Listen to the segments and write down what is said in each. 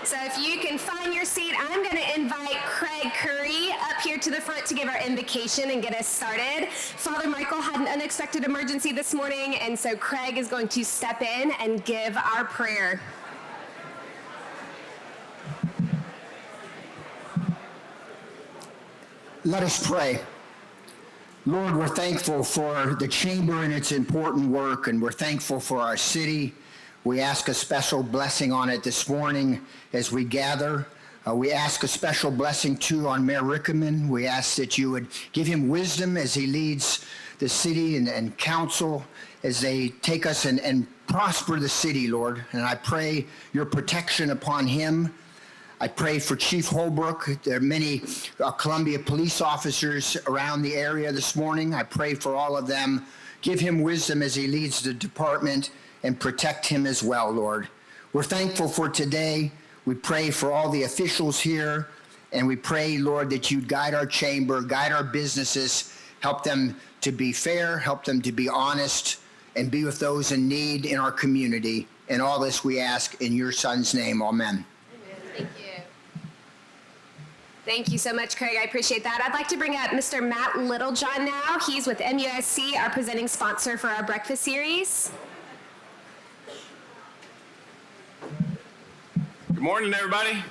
So if you can find your seat, I'm going to invite Craig Curry up here to the front to give our invocation and get us started. Father Michael had an unexpected emergency this morning, and so Craig is going to step in and give our prayer. Let us pray. Lord, we're thankful for the chamber and its important work, and we're thankful for our city. We ask a special blessing on it this morning as we gather. We ask a special blessing, too, on Mayor Rickenmann. We ask that you would give him wisdom as he leads the city and council as they take us and prosper the city, Lord. And I pray your protection upon him. I pray for Chief Holbrook. There are many Columbia police officers around the area this morning. I pray for all of them. Give him wisdom as he leads the department and protect him as well, Lord. We're thankful for today. We pray for all the officials here, and we pray, Lord, that you'd guide our chamber, guide our businesses, help them to be fair, help them to be honest, and be with those in need in our community. And all this we ask in your Son's name. Amen. Thank you. Thank you so much, Craig. I appreciate that. I'd like to bring up Mr. Matt Littlejohn now. He's with MUSC, our presenting sponsor for our breakfast series. Good morning, everybody.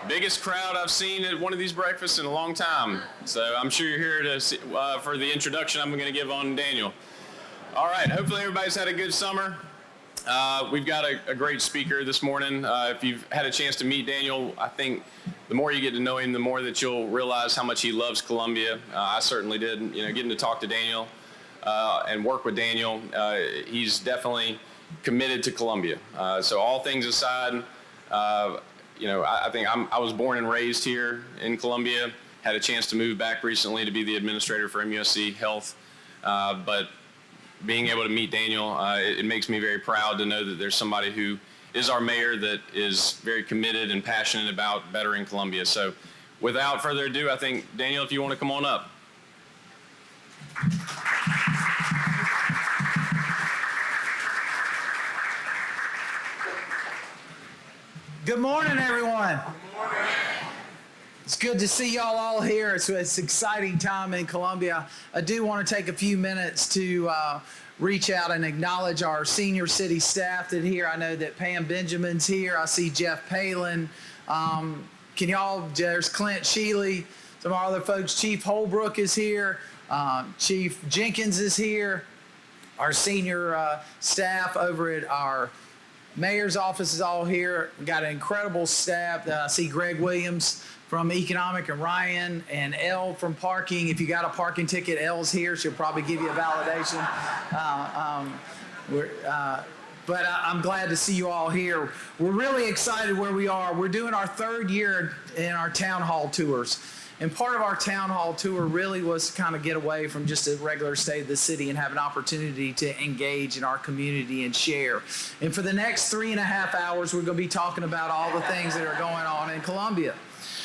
Biggest crowd I've seen at one of these breakfasts in a long time. So I'm sure you're here to see, for the introduction I'm going to give on Daniel. All right, hopefully everybody's had a good summer. We've got a great speaker this morning. If you've had a chance to meet Daniel, I think the more you get to know him, the more that you'll realize how much he loves Columbia. I certainly did. You know, getting to talk to Daniel and work with Daniel, he's definitely committed to Columbia. So all things aside, you know, I think I was born and raised here in Columbia. Had a chance to move back recently to be the administrator for MUSC Health, but being able to meet Daniel, it makes me very proud to know that there's somebody who is our mayor that is very committed and passionate about bettering Columbia. So without further ado, I think, Daniel, if you want to come on up. Good morning, everyone. Good morning. It's good to see y'all all here. It's an exciting time in Columbia. I do want to take a few minutes to reach out and acknowledge our senior city staff that are here. I know that Pam Benjamin's here. I see Jeff Palin. Can y'all, there's Clint Sheely, some of our other folks. Chief Holbrook is here. Chief Jenkins is here. Our senior staff over at our mayor's office is all here. We've got an incredible staff. I see Greg Williams from Economic and Ryan and Elle from Parking. If you got a parking ticket, Elle's here. She'll probably give you a validation. But I'm glad to see you all here. We're really excited where we are. We're doing our third year in our town hall tours. And part of our town hall tour really was to kind of get away from just a regular state of the city and have an opportunity to engage in our community and share. And for the next 3.5 hours, we're going to be talking about all the things that are going on in Columbia.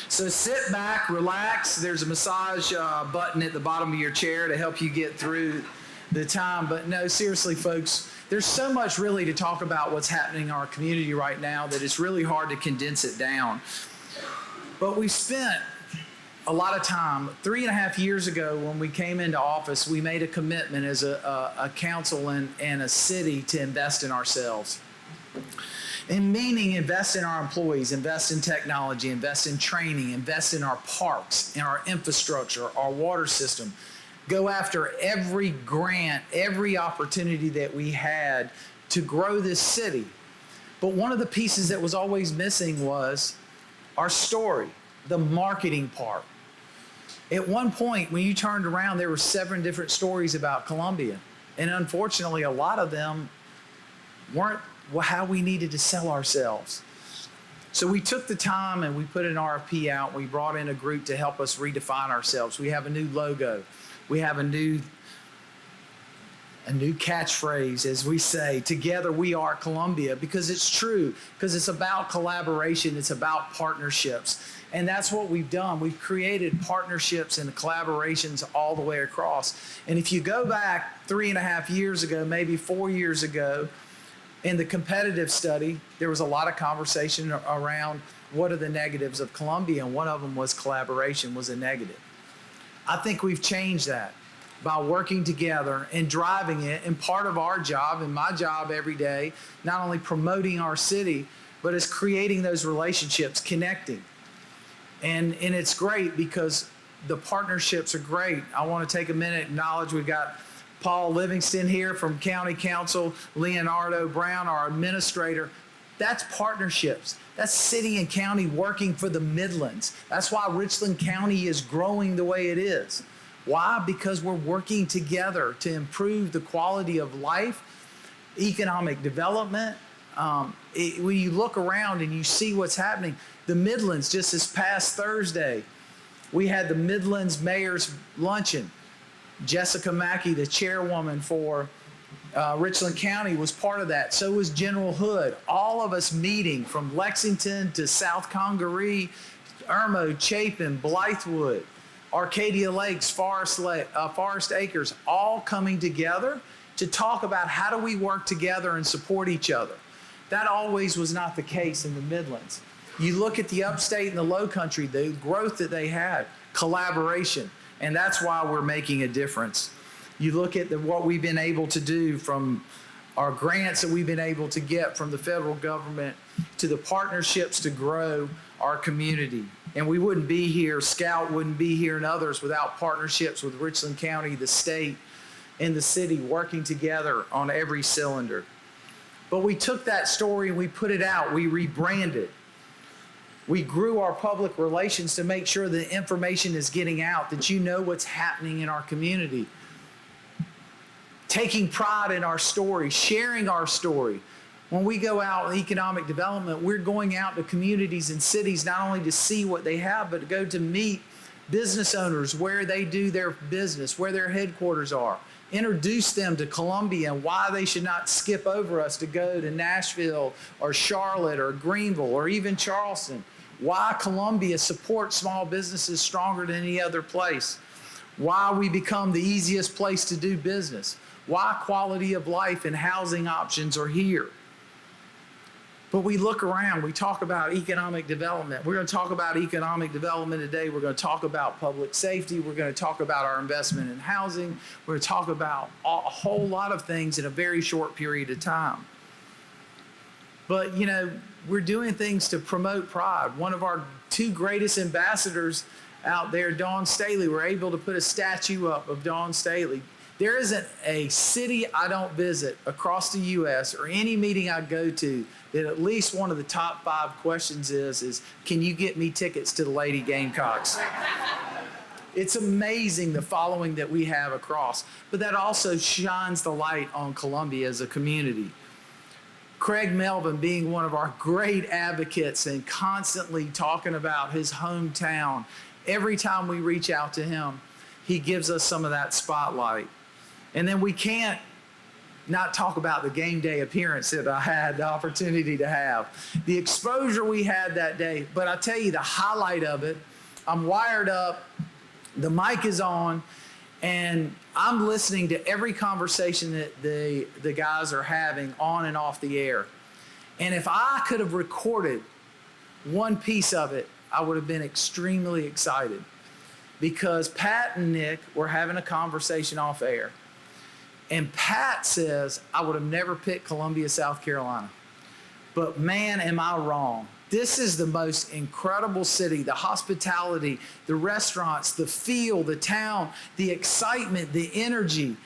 So sit back, relax. There's a massage button at the bottom of your chair to help you get through the time. But no, seriously, folks, there's so much really to talk about what's happening in our community right now that it's really hard to condense it down. But we spent a lot of time. 3.5 years ago when we came into office, we made a commitment as a council and a city to invest in ourselves. And meaning invest in our employees, invest in technology, invest in training, invest in our parks, in our infrastructure, our water system. Go after every grant, every opportunity that we had to grow this city. But one of the pieces that was always missing was our story, the marketing part. At one point, when you turned around, there were 7 different stories about Columbia. And unfortunately, a lot of them weren't how we needed to sell ourselves. So we took the time and we put an RFP out. We brought in a group to help us redefine ourselves. We have a new logo. We have a new catchphrase, as we say, together we are Columbia, because it's true, because it's about collaboration, it's about partnerships. And that's what we've done. We've created partnerships and collaborations all the way across. And if you go back 3.5 years ago, maybe 4 years ago, In the competitive study, there was a lot of conversation around what are the negatives of Columbia, and one of them was collaboration was a negative. I think we've changed that by working together and driving it. And part of our job and my job every day, not only promoting our city, but is creating those relationships, connecting. And it's great because the partnerships are great. I want to take a minute and acknowledge we've got Paul Livingston here from County Council, Leonardo Brown, our administrator. That's partnerships. That's city and county working for the Midlands. That's why Richland County is growing the way it is. Why? Because we're working together to improve the quality of life, economic development. When you look around and you see what's happening, the Midlands, just this past Thursday, we had the Midlands Mayor's Luncheon. Jessica Mackey, the chairwoman for Richland County, was part of that. So was General Hood. All of us meeting from Lexington to South Congaree, Irmo, Chapin, Blythewood, Arcadia Lakes, Forest Acres, all coming together to talk about how do we work together and support each other. That always was not the case in the Midlands. You look at the upstate and the low country, the growth that they had, collaboration, and that's why we're making a difference. You look at what we've been able to do from our grants that we've been able to get from the federal government to the partnerships to grow our community. And we wouldn't be here, Scout wouldn't be here and others without partnerships with Richland County, the state, and the city working together on every cylinder. But we took that story and we put it out, we rebranded. We grew our public relations to make sure the information is getting out, that you know what's happening in our community. Taking pride in our story, sharing our story. When we go out in economic development, we're going out to communities and cities not only to see what they have, but to go to meet business owners where they do their business, where their headquarters are. Introduce them to Columbia and why they should not skip over us to go to Nashville or Charlotte or Greenville or even Charleston. Why Columbia supports small businesses stronger than any other place. Why we become the easiest place to do business. Why quality of life and housing options are here. But we look around, we talk about economic development. We're going to talk about economic development today. We're going to talk about public safety. We're going to talk about our investment in housing. We're going to talk about a whole lot of things in a very short period of time. But, you know, we're doing things to promote pride. One of our two greatest ambassadors out there, Dawn Staley, we're able to put a statue up of Dawn Staley. There isn't a city I don't visit across the U.S. or any meeting I go to that at least one of the top 5 questions is can you get me tickets to the Lady Gamecocks? It's amazing the following that we have across, but that also shines the light on Columbia as a community. Craig Melvin being one of our great advocates and constantly talking about his hometown. Every time we reach out to him, he gives us some of that spotlight. And then we can't not talk about the game day appearance that I had the opportunity to have. The exposure we had that day, but I tell you the highlight of it, I'm wired up, the mic is on, and I'm listening to every conversation that the guys are having on and off the air. And if I could have recorded one piece of it, I would have been extremely excited. Because Pat and Nick were having a conversation off air. And Pat says, I would have never picked Columbia, South Carolina. But man, am I wrong. This is the most incredible city, the hospitality, the restaurants, the feel, the town, the excitement, the energy.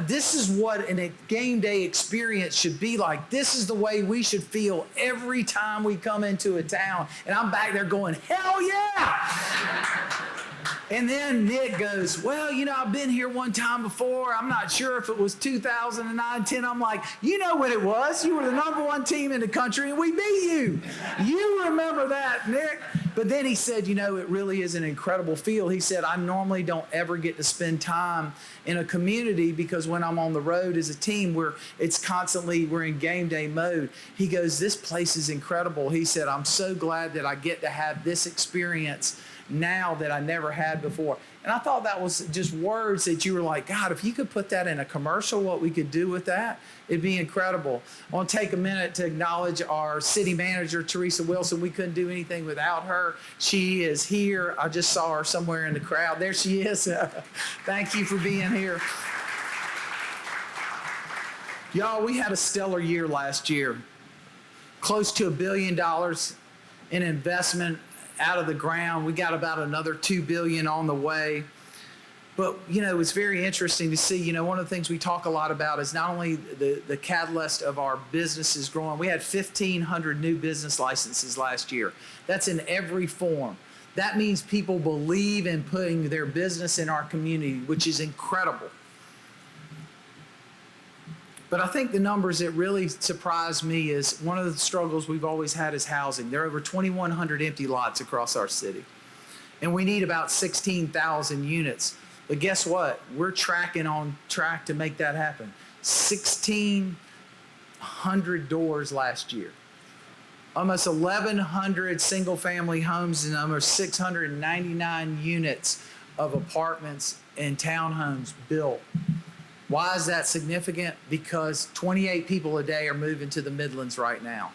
This is what a game day experience should be like. This is the way we should feel every time we come into a town. And I'm back there going, hell yeah! And then Nick goes, well, you know, I've been here one time before. I'm not sure if it was 2009, 10. I'm like, you know what it was. You were the #1 team in the country, and we beat you. You remember that, Nick. But then he said, you know, it really is an incredible feel. He said, I normally don't ever get to spend time in a community because when I'm on the road as a team, we're in game day mode. He goes, this place is incredible. He said, I'm so glad that I get to have this experience now that I never had before. And I thought that was just words that you were like, God, if you could put that in a commercial, what we could do with that, it'd be incredible. I want to take a minute to acknowledge our city manager, Teresa Wilson. We couldn't do anything without her. She is here. I just saw her somewhere in the crowd. There she is. Thank you for being here. Y'all, we had a stellar year last year. Close to $1 billion in investment out of the ground. We got about another $2 billion on the way. But, it's very interesting to see, one of the things we talk a lot about is not only the catalyst of our businesses growing. We had 1,500 new business licenses last year. That's in every form. That means people believe in putting their business in our community, which is incredible. But I think the numbers that really surprised me is one of the struggles we've always had is housing. There are over 2,100 empty lots across our city. And we need about 16,000 units. But guess what? We're on track to make that happen. 1,600 doors last year. Almost 1,100 single-family homes and almost 699 units of apartments and townhomes built. Why is that significant? Because 28 people a day are moving to the Midlands right now.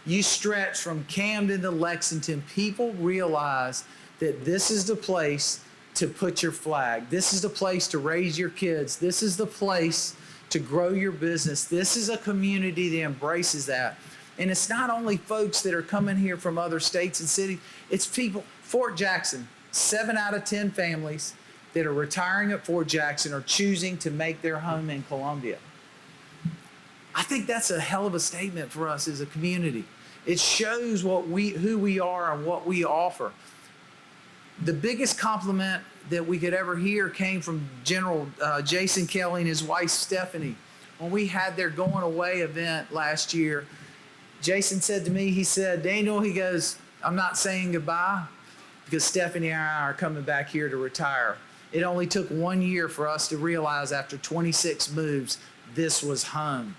You stretch from Camden to Lexington, people realize that this is the place to put your flag. This is the place to raise your kids. This is the place to grow your business. This is a community that embraces that. And it's not only folks that are coming here from other states and cities, it's people. Fort Jackson, 7 out of 10 families that are retiring at Fort Jackson are choosing to make their home in Columbia. I think that's a hell of a statement for us as a community. It shows who we are and what we offer. The biggest compliment that we could ever hear came from General Jason Kelly and his wife Stephanie. When we had their going away event last year, Jason said to me, he said, Daniel, he goes, I'm not saying goodbye because Stephanie and I are coming back here to retire. It only took 1 year for us to realize after 26 moves, this was home.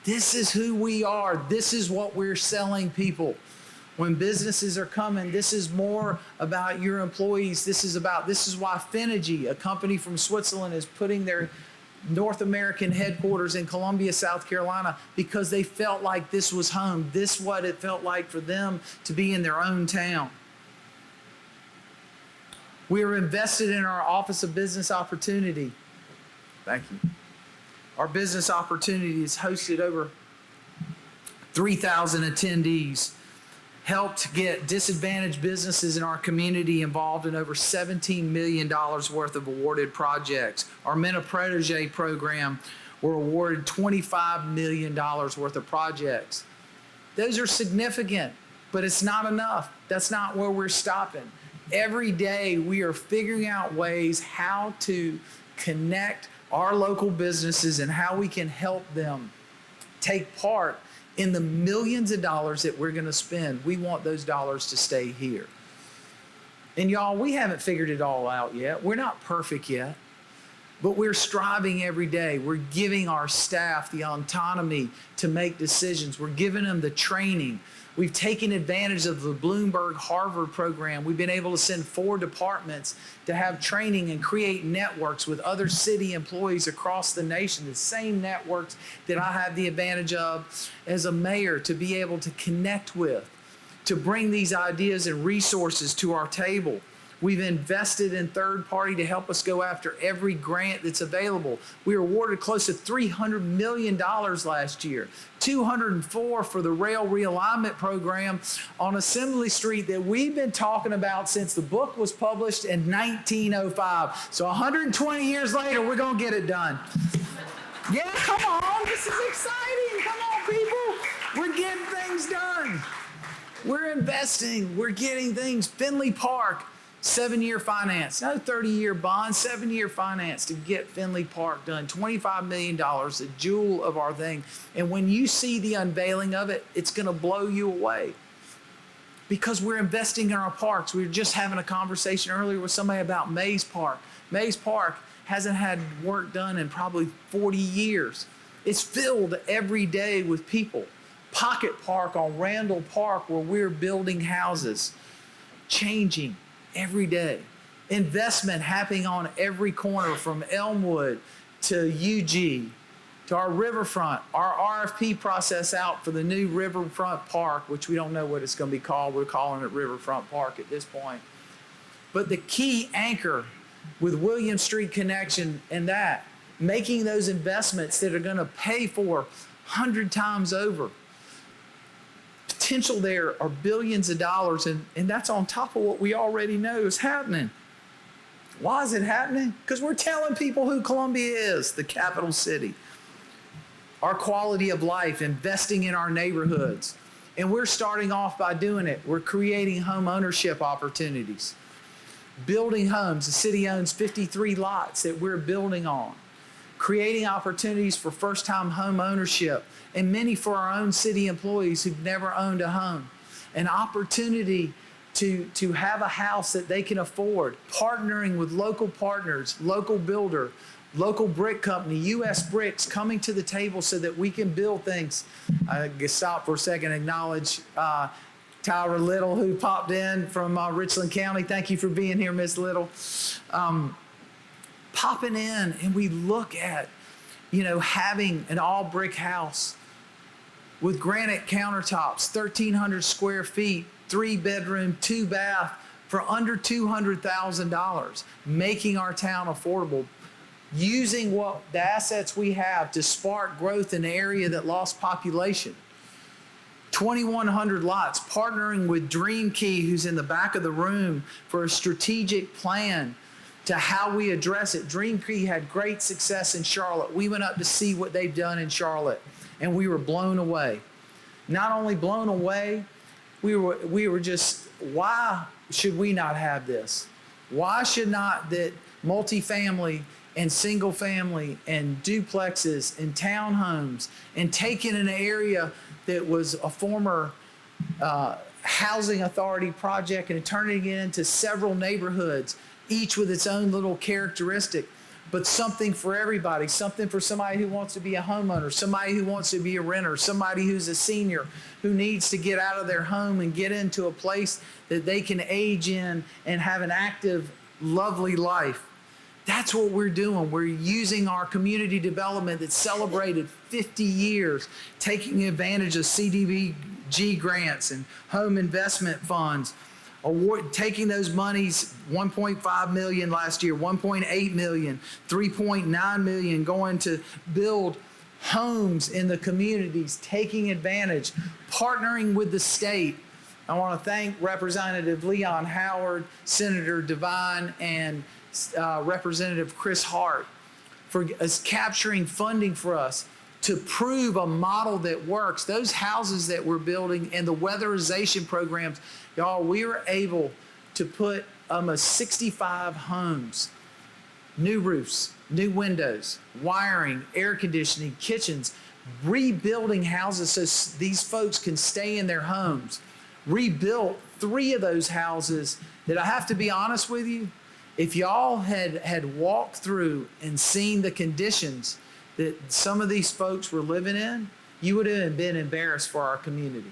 This is who we are. This is what we're selling people. When businesses are coming, this is more about your employees. This is why Finergy, a company from Switzerland, is putting their North American headquarters in Columbia, South Carolina, because they felt like this was home. This is what it felt like for them to be in their own town. We are invested in our Office of Business Opportunity. Thank you. Our business opportunity has hosted over 3,000 attendees, helped get disadvantaged businesses in our community involved in over $17 million worth of awarded projects. Our Men of Protege program were awarded $25 million worth of projects. Those are significant, but it's not enough. That's not where we're stopping. Every day we are figuring out ways how to connect our local businesses and how we can help them take part in the millions of dollars that we're going to spend. We want those dollars to stay here. And y'all, we haven't figured it all out yet. We're not perfect yet, but we're striving every day. We're giving our staff the autonomy to make decisions. We're giving them the training. We've taken advantage of the Bloomberg Harvard program. We've been able to send 4 departments to have training and create networks with other city employees across the nation, the same networks that I have the advantage of as a mayor to be able to connect with, to bring these ideas and resources to our table. We've invested in third party to help us go after every grant that's available. We were awarded close to $300 million last year, 204 for the rail realignment program on Assembly Street that we've been talking about since the book was published in 1905. So 120 years later, we're going to get it done. Yeah, come on. This is exciting. Come on, people. We're getting things done. We're investing. We're getting things. Finley Park. 7-year finance, no 30-year bond, 7-year finance to get Finley Park done. $25 million, the jewel of our thing. And when you see the unveiling of it, it's going to blow you away because we're investing in our parks. We were just having a conversation earlier with somebody about Mays Park. Mays Park hasn't had work done in probably 40 years. It's filled every day with people. Pocket Park on Randall Park, where we're building houses, changing. every day. Investment happening on every corner from Elmwood to UG to our riverfront, our RFP process out for the new riverfront park, which we don't know what it's going to be called. We're calling it Riverfront Park at this point. But the key anchor with William Street Connection and that, making those investments that are going to pay for 100 times over. Potential there are billions of dollars, and that's on top of what we already know is happening. Why is it happening? Because we're telling people who Columbia is, the capital city. Our quality of life, investing in our neighborhoods. And we're starting off by doing it. We're creating home ownership opportunities. Building homes. The city owns 53 lots that we're building on. Creating opportunities for first-time home ownership, and many for our own city employees who've never owned a home. An opportunity to have a house that they can afford, partnering with local partners, local builder, local brick company, U.S. Bricks, coming to the table so that we can build things. I can stop for a second and acknowledge Tyra Little, who popped in from Richland County. Thank you for being here, Miss Little. Popping in, and we look at, having an all brick house with granite countertops, 1,300 square feet, 3-bedroom, 2-bath for under $200,000, making our town affordable, using what the assets we have to spark growth in an area that lost population. 2,100 lots, partnering with Dream Key, who's in the back of the room, for a strategic plan to how we address it. Dream Key had great success in Charlotte. We went up to see what they've done in Charlotte, and we were blown away. Not only blown away, we were just, why should we not have this? Why should not that multifamily and single family and duplexes and townhomes, and taking an area that was a former housing authority project and turning it into several neighborhoods, each with its own little characteristic, but something for everybody, something for somebody who wants to be a homeowner, somebody who wants to be a renter, somebody who's a senior who needs to get out of their home and get into a place that they can age in and have an active, lovely life. That's what we're doing. We're using our community development that celebrated 50 years, taking advantage of CDBG grants and home investment funds, taking those monies, $1.5 million last year, $1.8 million, $3.9 million, going to build homes in the communities, taking advantage, partnering with the state. I want to thank Representative Leon Howard, Senator Devine, and Representative Chris Hart for capturing funding for us to prove a model that works. Those houses that we're building and the weatherization programs, y'all, we were able to put almost 65 homes, new roofs, new windows, wiring, air conditioning, kitchens, rebuilding houses so these folks can stay in their homes. Rebuilt 3 of those houses that, I have to be honest with you, if y'all had walked through and seen the conditions that some of these folks were living in, you would have been embarrassed for our community.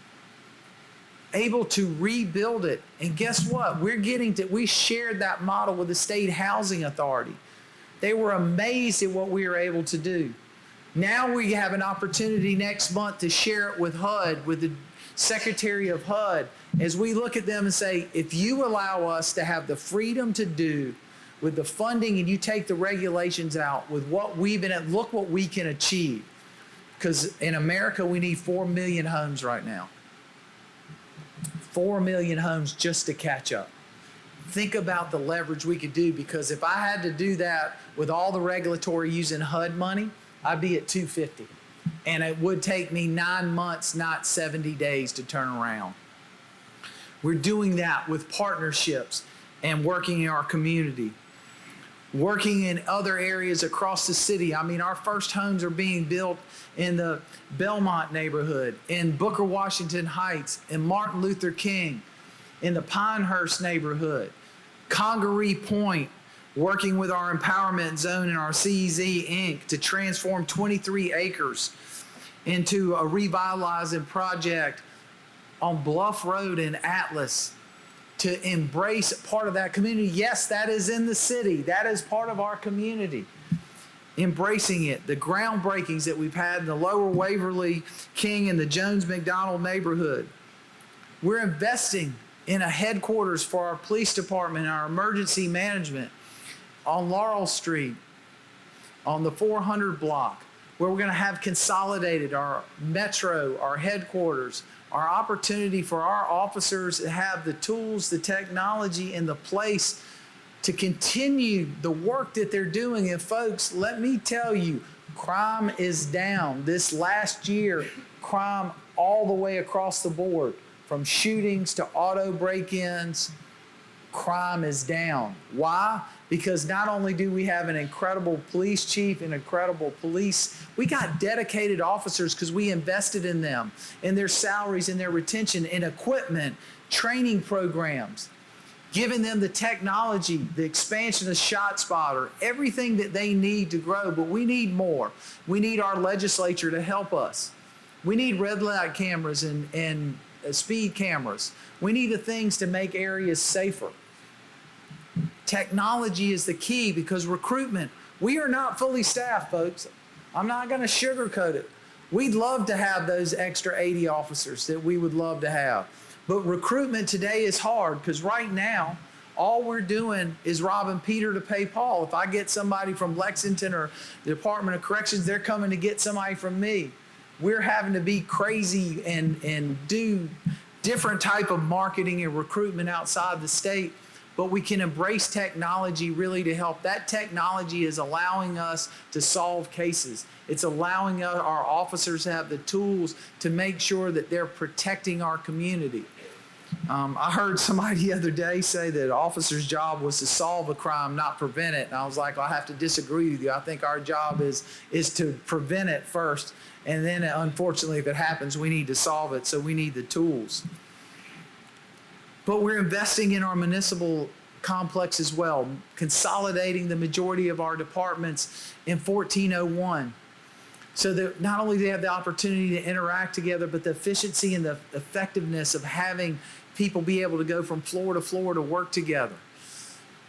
Able to rebuild it. And guess what? We shared that model with the State Housing Authority. They were amazed at what we were able to do. Now we have an opportunity next month to share it with HUD, with the Secretary of HUD, as we look at them and say, if you allow us to have the freedom to do with the funding and you take the regulations out with what we've been at, look what we can achieve. Because in America, we need 4 million homes right now. 4 million homes just to catch up. Think about the leverage we could do, because if I had to do that with all the regulatory using HUD money, I'd be at 250. And it would take me 9 months, not 70 days to turn around. We're doing that with partnerships and working in our community, working in other areas across the city. I mean, our first homes are being built in the Belmont neighborhood, in Booker Washington Heights, in Martin Luther King, in the Pinehurst neighborhood, Congaree Point, working with our empowerment zone and our CEZ Inc. to transform 23 acres into a revitalizing project on Bluff Road in Atlas. to embrace part of that community. Yes, that is in the city. That is part of our community. Embracing it. The groundbreakings that we've had in the Lower Waverly, King, and the Jones McDonald neighborhood. We're investing in a headquarters for our police department and our emergency management on Laurel Street, on the 400 block, where we're going to have consolidated our metro, our headquarters, our opportunity for our officers to have the tools, the technology, and the place to continue the work that they're doing. And folks, let me tell you, crime is down. This last year, crime all the way across the board, from shootings to auto break-ins, crime is down. Why? Because not only do we have an incredible police chief and incredible police, we got dedicated officers because we invested in them, in their salaries, in their retention, in equipment, training programs, giving them the technology, the expansion of ShotSpotter, everything that they need to grow. But we need more. We need our legislature to help us. We need red light cameras and speed cameras. We need the things to make areas safer. Technology is the key, because recruitment, we are not fully staffed, folks. I'm not going to sugarcoat it. We'd love to have those extra 80 officers that we would love to have. But recruitment today is hard, because right now, all we're doing is robbing Peter to pay Paul. If I get somebody from Lexington or the Department of Corrections, they're coming to get somebody from me. We're having to be crazy and do different type of marketing and recruitment outside the state. But we can embrace technology really to help. That technology is allowing us to solve cases. It's allowing our officers to have the tools to make sure that they're protecting our community. I heard somebody the other day say that an officer's job was to solve a crime, not prevent it. And I was like, well, I have to disagree with you. I think our job is to prevent it first. And then, unfortunately, if it happens, we need to solve it. So we need the tools. But we're investing in our municipal complex as well, consolidating the majority of our departments in 1401. So that not only do they have the opportunity to interact together, but the efficiency and the effectiveness of having people be able to go from floor to floor to work together.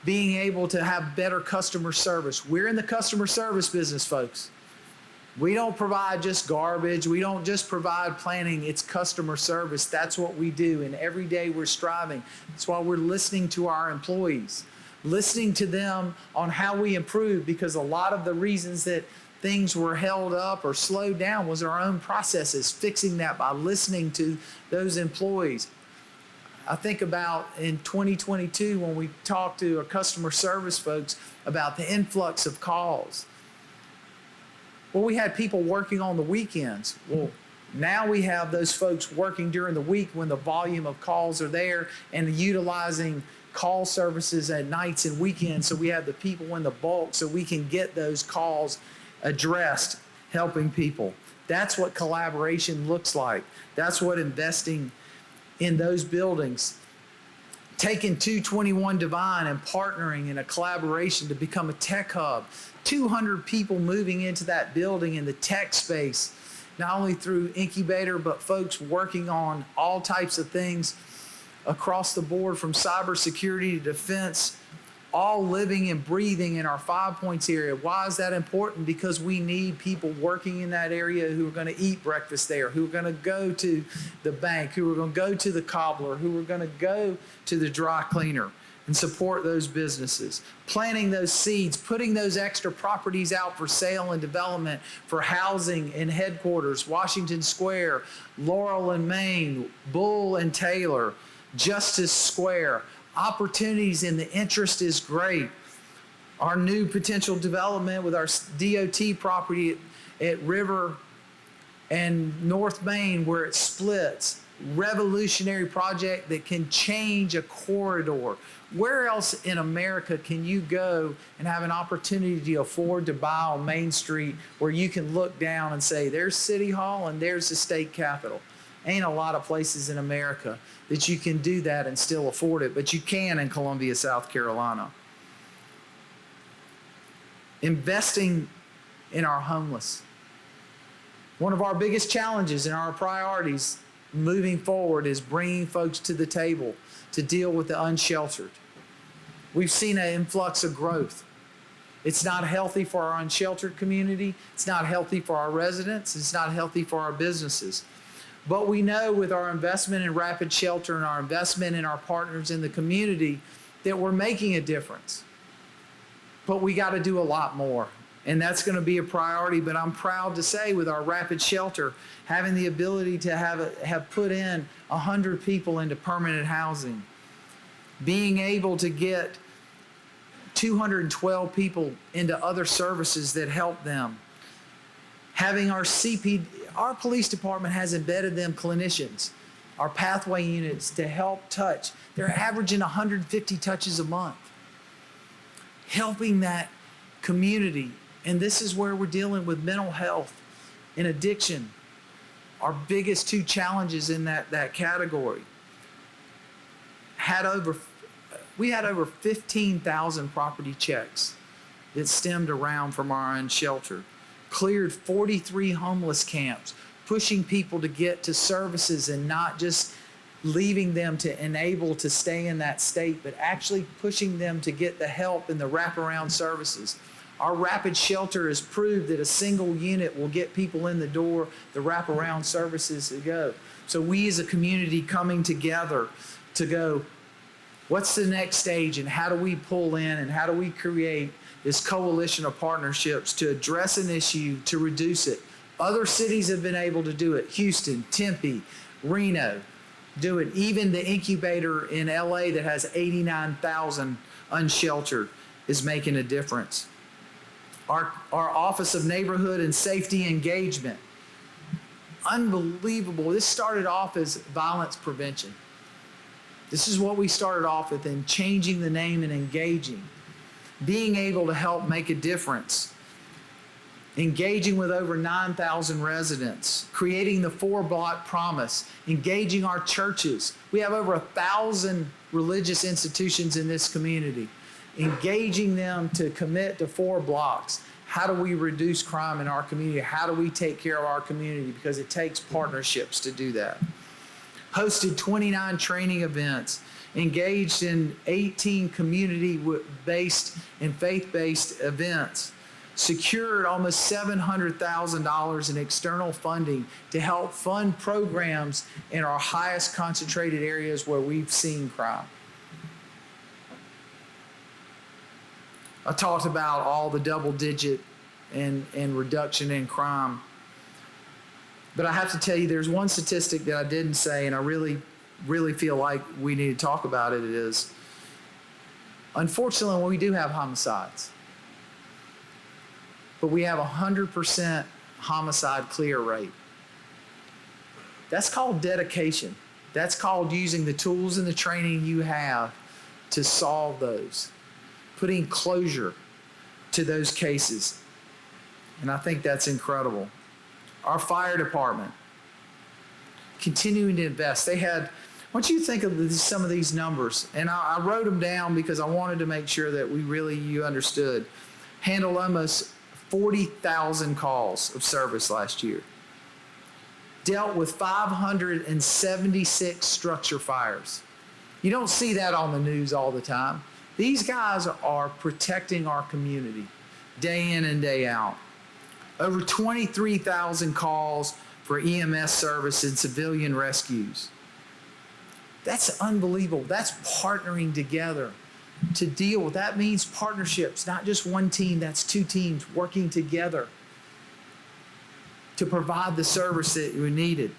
Being able to have better customer service. We're in the customer service business, folks. We don't provide just garbage. We don't just provide planning. It's customer service. That's what we do. And every day we're striving. That's why we're listening to our employees, listening to them on how we improve, because a lot of the reasons that things were held up or slowed down was our own processes, fixing that by listening to those employees. I think about in 2022 when we talked to our customer service folks about the influx of calls. Well, we had people working on the weekends. Well, now we have those folks working during the week when the volume of calls are there, and utilizing call services at nights and weekends. So we have the people in the bulk so we can get those calls addressed, helping people. That's what collaboration looks like. That's what investing in those buildings, taking 221 Divine and partnering in a collaboration to become a tech hub. 200 people moving into that building in the tech space, not only through incubator, but folks working on all types of things across the board, from cybersecurity to defense, all living and breathing in our 5 Points area. Why is that important? Because we need people working in that area who are going to eat breakfast there, who are going to go to the bank, who are going to go to the cobbler, who are going to go to the dry cleaner, and support those businesses. Planting those seeds, putting those extra properties out for sale and development for housing and headquarters, Washington Square, Laurel and Main, Bull and Taylor, Justice Square. Opportunities, and the interest is great. Our new potential development with our DOT property at River and North Main, where it splits. Revolutionary project that can change a corridor. Where else in America can you go and have an opportunity to afford to buy on Main Street where you can look down and say, there's City Hall and there's the state capitol? Ain't a lot of places in America that you can do that and still afford it, but you can in Columbia, South Carolina. Investing in our homeless. One of our biggest challenges and our priorities moving forward is bringing folks to the table to deal with the unsheltered. We've seen an influx of growth. It's not healthy for our unsheltered community. It's not healthy for our residents. It's not healthy for our businesses. But we know with our investment in Rapid Shelter and our investment in our partners in the community that we're making a difference. But we got to do a lot more. And that's going to be a priority. But I'm proud to say with our Rapid Shelter, having the ability to have put in 100 people into permanent housing, being able to get 212 people into other services that help them, having our police department has embedded them clinicians, our pathway units to help touch. They're averaging 150 touches a month, helping that community. And this is where we're dealing with mental health and addiction, our biggest two challenges in that category. We had over 15,000 property checks that stemmed around from our unsheltered, cleared 43 homeless camps, pushing people to get to services and not just leaving them to enable to stay in that state, but actually pushing them to get the help and the wraparound services. Our Rapid Shelter has proved that a single unit will get people in the door, the wraparound services to go. So we as a community coming together to go, what's the next stage and how do we pull in and how do we create this coalition of partnerships to address an issue, to reduce it? Other cities have been able to do it. Houston, Tempe, Reno, do it. Even the incubator in LA that has 89,000 unsheltered is making a difference. Our Office of Neighborhood and Safety Engagement, unbelievable. This started off as violence prevention. This is what we started off with, in changing the name and engaging, being able to help make a difference, engaging with over 9,000 residents, creating the 4-block promise, engaging our churches. We have over 1,000 religious institutions in this community, engaging them to commit to 4 blocks. How do we reduce crime in our community? How do we take care of our community? Because it takes partnerships to do that. Hosted 29 training events, engaged in 18 community-based and faith-based events, secured almost $700,000 in external funding to help fund programs in our highest concentrated areas where we've seen crime. I talked about all the double-digit and reduction in crime. But I have to tell you, there's one statistic that I didn't say, and I really, really feel like we need to talk about it. It is, unfortunately, we do have homicides, but we have 100% homicide clear rate. That's called dedication. That's called using the tools and the training you have to solve those, putting closure to those cases. And I think that's incredible. Our fire department, continuing to invest. I want you to think of some of these numbers, and I wrote them down because I wanted to make sure that you understood. Handled almost 40,000 calls of service last year. Dealt with 576 structure fires. You don't see that on the news all the time. These guys are protecting our community day in and day out. Over 23,000 calls for EMS service and civilian rescues. That's unbelievable. That's partnering together to deal with. That means partnerships, not just one team, that's 2 teams working together to provide the service that we needed.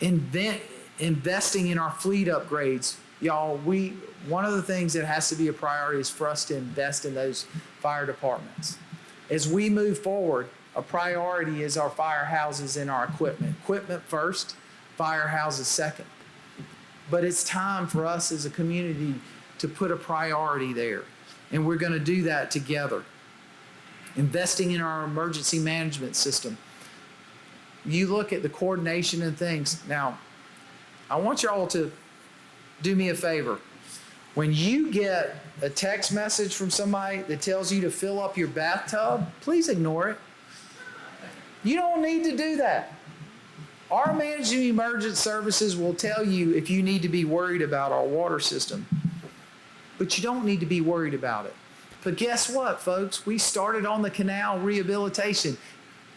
Investing in our fleet upgrades. Y'all, one of the things that has to be a priority is for us to invest in those fire departments. As we move forward, a priority is our firehouses and our equipment. Equipment first, firehouses second. But it's time for us as a community to put a priority there. And we're going to do that together. Investing in our emergency management system. You look at the coordination and things. Now, I want you all to do me a favor. When you get a text message from somebody that tells you to fill up your bathtub, please ignore it. You don't need to do that. Our managing emergent services will tell you if you need to be worried about our water system, but you don't need to be worried about it. But guess what, folks? We started on the canal rehabilitation.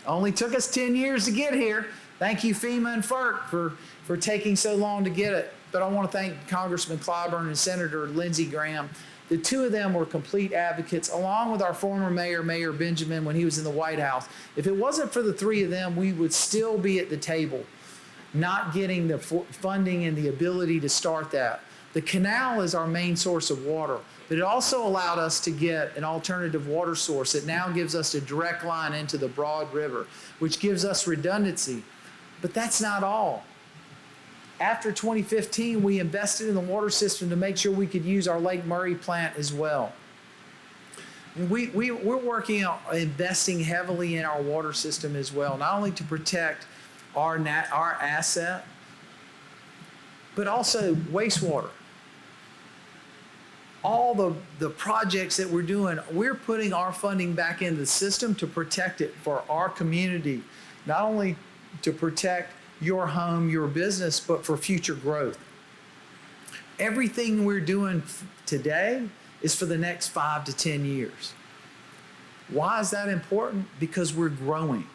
Only took us 10 years to get here. Thank you, FEMA and FERC, for taking so long to get it. But I want to thank Congressman Clyburn and Senator Lindsey Graham. The two of them were complete advocates, along with our former mayor, Mayor Benjamin, when he was in the White House. If it wasn't for the three of them, we would still be at the table, not getting the funding and the ability to start that. The canal is our main source of water, but it also allowed us to get an alternative water source that now gives us a direct line into the Broad River, which gives us redundancy. But that's not all. After 2015, we invested in the water system to make sure we could use our Lake Murray plant as well. And we're working on investing heavily in our water system as well, not only to protect our asset, but also wastewater. All the projects that we're doing, we're putting our funding back into the system to protect it for our community, not only to protect your home, your business, but for future growth. Everything we're doing today is for the next 5 to 10 years. Why is that important? Because we're growing.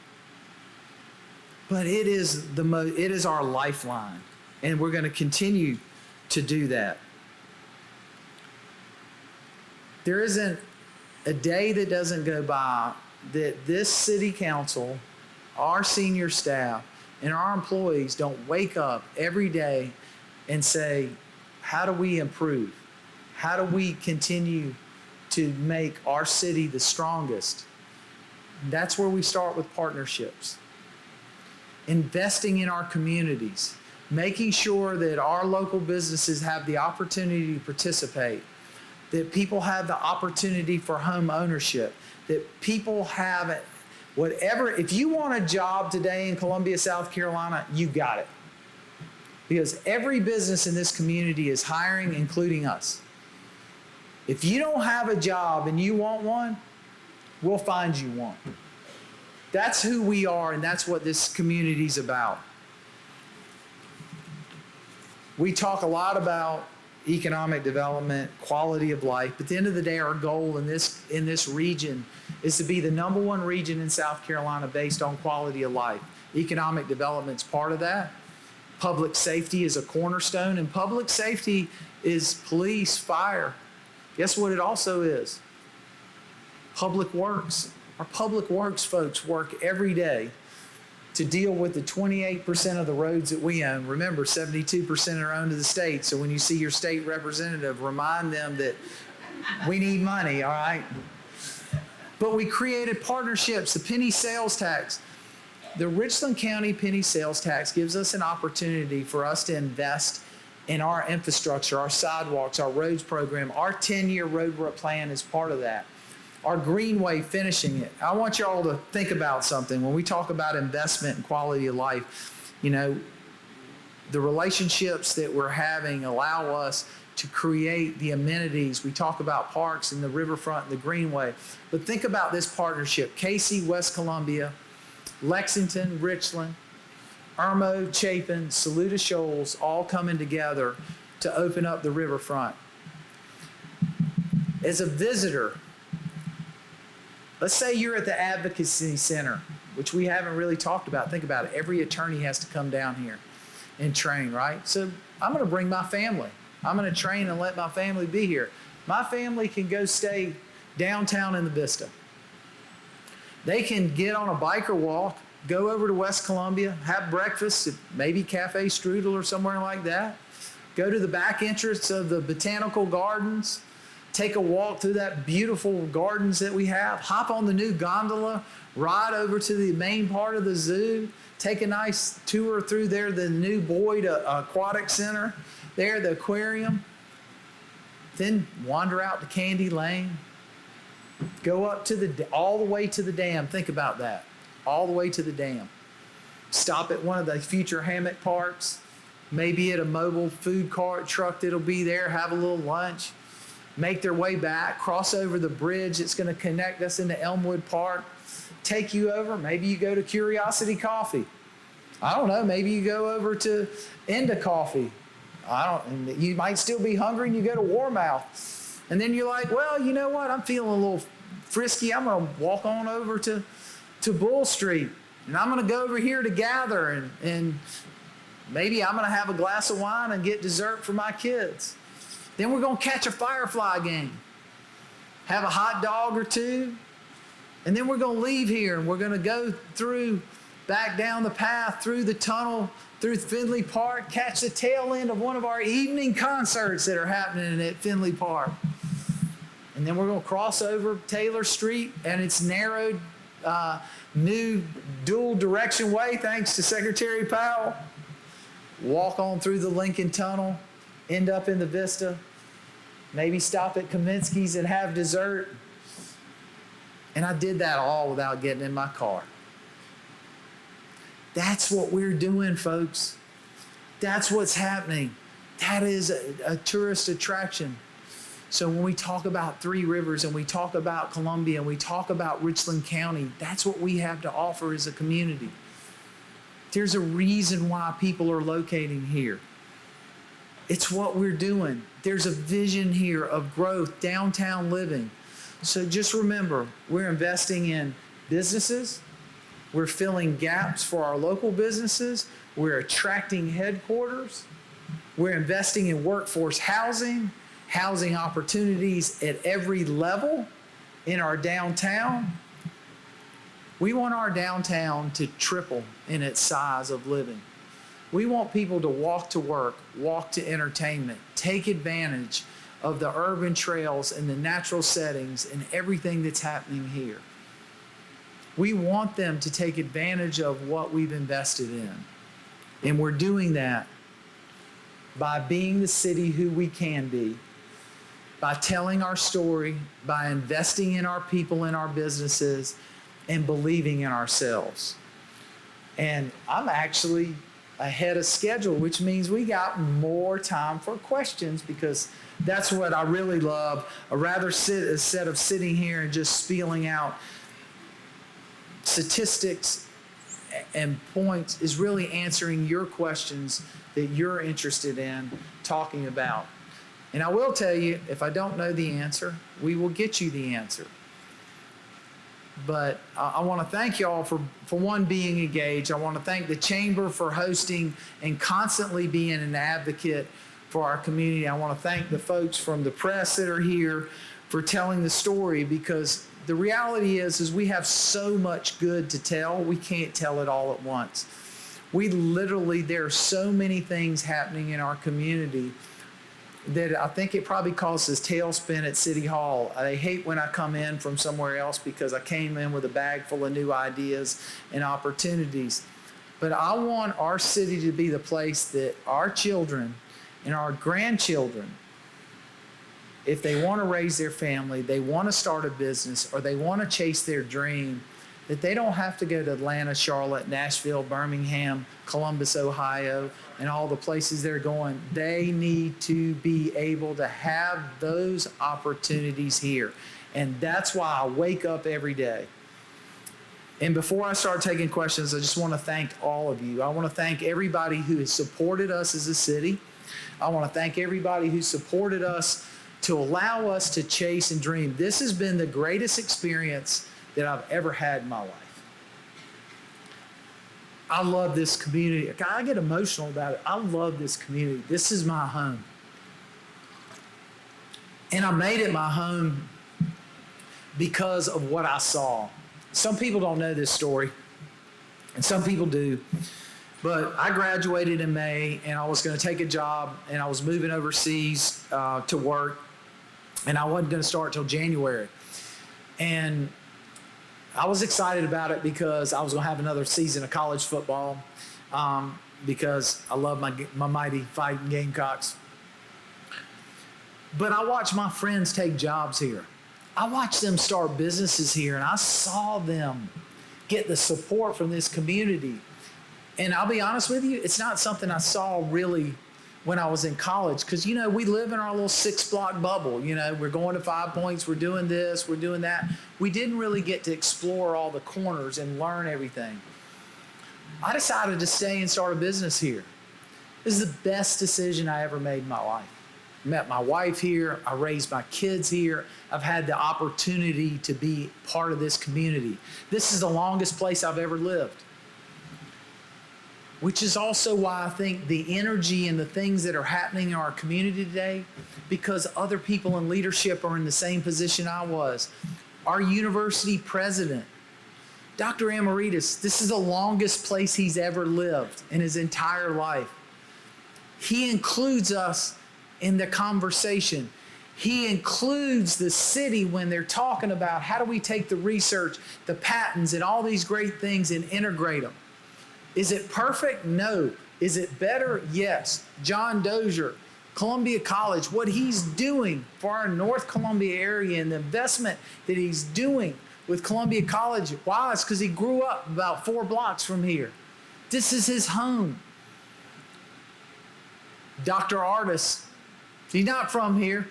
But it is our lifeline, and we're going to continue to do that. There isn't a day that doesn't go by that this city council, our senior staff, and our employees don't wake up every day and say, how do we improve? How do we continue to make our city the strongest? And that's where we start with partnerships. Investing in our communities, making sure that our local businesses have the opportunity to participate, that people have the opportunity for home ownership, that people have whatever. If you want a job today in Columbia, South Carolina, you got it. Because every business in this community is hiring, including us. If you don't have a job and you want one, we'll find you one. That's who we are, and that's what this community is about. We talk a lot about economic development, quality of life, but at the end of the day, our goal in this region is to be the #1 region in South Carolina based on quality of life. Economic development's part of that. Public safety is a cornerstone, and public safety is police, fire. Guess what it also is? Public works. Our public works folks work every day to deal with the 28% of the roads that we own. Remember, 72% are owned to the state, so when you see your state representative, remind them that we need money, all right? But we created partnerships, the penny sales tax. The Richland County penny sales tax gives us an opportunity for us to invest in our infrastructure, our sidewalks, our roads program. Our 10-year road plan is part of that. Our Greenway, finishing it. I want you all to think about something. When we talk about investment and quality of life, you know, the relationships that we're having allow us to create the amenities. We talk about parks and the riverfront and the Greenway. But think about this partnership. Casey, West Columbia, Lexington, Richland, Irmo, Chapin, Saluda Shoals, all coming together to open up the riverfront. As a visitor, let's say you're at the Advocacy Center, which we haven't really talked about. Think about it. Every attorney has to come down here and train, right? So I'm going to bring my family. I'm going to train and let my family be here. My family can go stay downtown in the Vista. They can get on a bike or walk, go over to West Columbia, have breakfast at maybe Cafe Strudel or somewhere like that, go to the back entrance of the botanical gardens, take a walk through that beautiful gardens that we have, hop on the new gondola, ride over to the main part of the zoo, take a nice tour through there, the new Boyd Aquatic Center, there, the aquarium, then wander out to Candy Lane, go up to all the way to the dam. Think about that, all the way to the dam. Stop at one of the future hammock parks, maybe at a mobile food cart truck that'll be there, have a little lunch, make their way back, cross over the bridge that's going to connect us into Elmwood Park, take you over. Maybe you go to Curiosity Coffee. I don't know, maybe you go over to Inda Coffee. And you might still be hungry and you go to Warmouth. And then you're like, well, you know what? I'm feeling a little frisky. I'm going to walk on over to Bull Street. And I'm going to go over here to Gather. And maybe I'm going to have a glass of wine and get dessert for my kids. Then we're going to catch a Firefly game. Have a hot dog or two. And then we're going to leave here and we're going to go back down the path, through the tunnel, through Findlay Park, catch the tail end of one of our evening concerts that are happening at Findlay Park. And then we're going to cross over Taylor Street and its narrowed, new dual direction way, thanks to Secretary Powell. Walk on through the Lincoln Tunnel, end up in the Vista, maybe stop at Kaminsky's and have dessert. And I did that all without getting in my car. That's what we're doing, folks. That's what's happening. That is a tourist attraction. So when we talk about Three Rivers and we talk about Columbia and we talk about Richland County, that's what we have to offer as a community. There's a reason why people are locating here. It's what we're doing. There's a vision here of growth, downtown living. So just remember, we're investing in businesses. We're filling gaps for our local businesses. We're attracting headquarters. We're investing in workforce housing opportunities at every level in our downtown. We want our downtown to triple in its size of living. We want people to walk to work, walk to entertainment, take advantage of the urban trails and the natural settings and everything that's happening here. We want them to take advantage of what we've invested in. And we're doing that by being the city who we can be, by telling our story, by investing in our people and our businesses, and believing in ourselves. And I'm actually ahead of schedule, which means we got more time for questions, because that's what I really love. I'd rather instead of sitting here and just spieling out statistics and points, is really answering your questions that you're interested in talking about. And I will tell you, if I don't know the answer, we will get you the answer. But I want to thank y'all for one, being engaged. I want to thank the Chamber for hosting and constantly being an advocate for our community. I want to thank the folks from the press that are here for telling the story, because the reality is we have so much good to tell, we can't tell it all at once. There are so many things happening in our community that I think it probably causes tailspin at City Hall. I hate when I come in from somewhere else, because I came in with a bag full of new ideas and opportunities. But I want our city to be the place that our children and our grandchildren, if they want to raise their family, they want to start a business, or they want to chase their dream, that they don't have to go to Atlanta, Charlotte, Nashville, Birmingham, Columbus, Ohio, and all the places they're going. They need to be able to have those opportunities here. And that's why I wake up every day. And before I start taking questions, I just want to thank all of you. I want to thank everybody who has supported us as a city. I want to thank everybody who supported us to allow us to chase and dream. This has been the greatest experience that I've ever had in my life. I love this community. I get emotional about it. I love this community. This is my home. And I made it my home because of what I saw. Some people don't know this story, and some people do. But I graduated in May, and I was going to take a job, and I was moving overseas to work, and I wasn't going to start till January. And I was excited about it because I was going to have another season of college football, because I love my mighty fighting Gamecocks. But I watched my friends take jobs here. I watched them start businesses here, and I saw them get the support from this community. And I'll be honest with you, it's not something I saw really when I was in college, because, you know, we live in our little 6-block bubble. You know, we're going to 5 Points, we're doing this, we're doing that. We didn't really get to explore all the corners and learn everything. I decided to stay and start a business here. This is the best decision I ever made in my life. I met my wife here. I raised my kids here. I've had the opportunity to be part of this community. This is the longest place I've ever lived, which is also why I think the energy and the things that are happening in our community today, because other people in leadership are in the same position I was. Our university president, Dr. Amaritas, this is the longest place he's ever lived in his entire life. He includes us in the conversation. He includes the city when they're talking about how do we take the research, the patents, and all these great things and integrate them. Is it perfect? No. Is it better? Yes. John Dozier, Columbia College, what he's doing for our North Columbia area and the investment that he's doing with Columbia College. Why? It's because he grew up about 4 blocks from here. This is his home. Dr. Artis, she's not from here,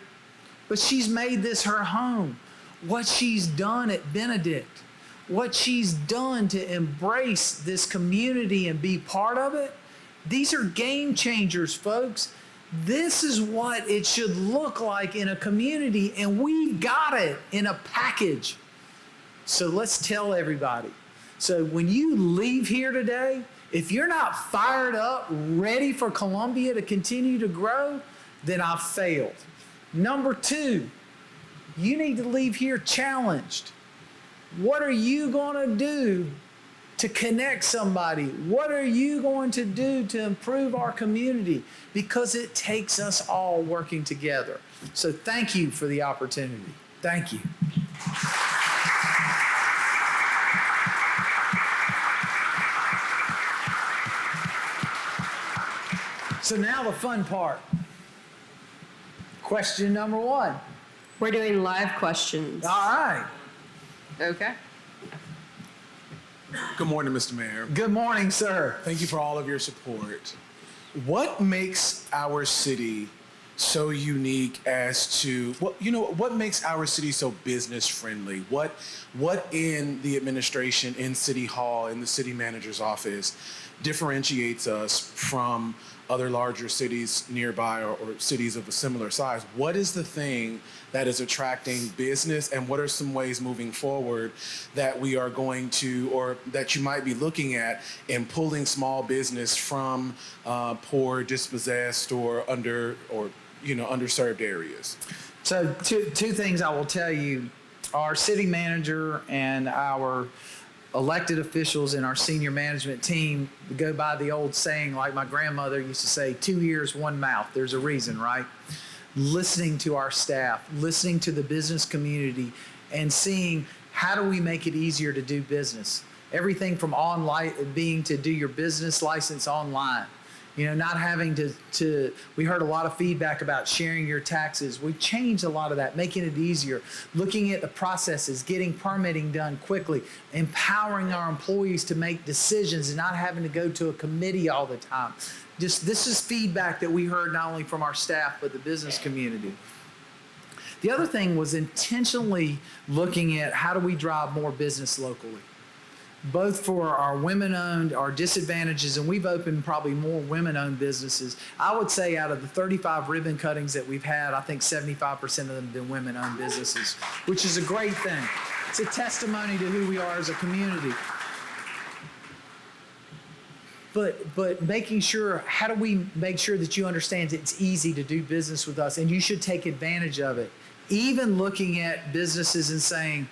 but she's made this her home. What she's done at Benedict, what she's done to embrace this community and be part of it, these are game changers, folks. This is what it should look like in a community, and we've got it in a package. So let's tell everybody. So when you leave here today, if you're not fired up, ready for Columbia to continue to grow, then I've failed. Number 2, you need to leave here challenged. What are you going to do to connect somebody? What are you going to do to improve our community? Because it takes us all working together. So thank you for the opportunity. Thank you. So now the fun part. Question number 1. We're doing live questions. All right. Okay. Good morning, Mr. Mayor. Good morning, sir. Thank you for all of your support. What makes our city so unique as to what makes our city so business friendly? What in the administration, in City Hall, in the city manager's office differentiates us from other larger cities nearby or cities of a similar size? What is the thing that is attracting business, and what are some ways moving forward that we are going to, or that you might be looking at in pulling small business from poor, dispossessed, or underserved areas? So two things I will tell you. Our city manager and our elected officials and our senior management team go by the old saying, like my grandmother used to say, 2 ears, 1 mouth. There's a reason, right? Listening to our staff, listening to the business community, and seeing how do we make it easier to do business. Everything from online, being to do your business license online. Not having to, we heard a lot of feedback about sharing your taxes. We've changed a lot of that, making it easier, looking at the processes, getting permitting done quickly, empowering our employees to make decisions and not having to go to a committee all the time. This is feedback that we heard not only from our staff, but the business community. The other thing was intentionally looking at how do we drive more business locally, both for our women-owned, our disadvantages, and we've opened probably more women-owned businesses. I would say out of the 35 ribbon cuttings that we've had, I think 75% of them have been women-owned businesses, which is a great thing. It's a testimony to who we are as a community. But making sure, how do we make sure that you understand it's easy to do business with us and you should take advantage of it? Even looking at businesses and saying,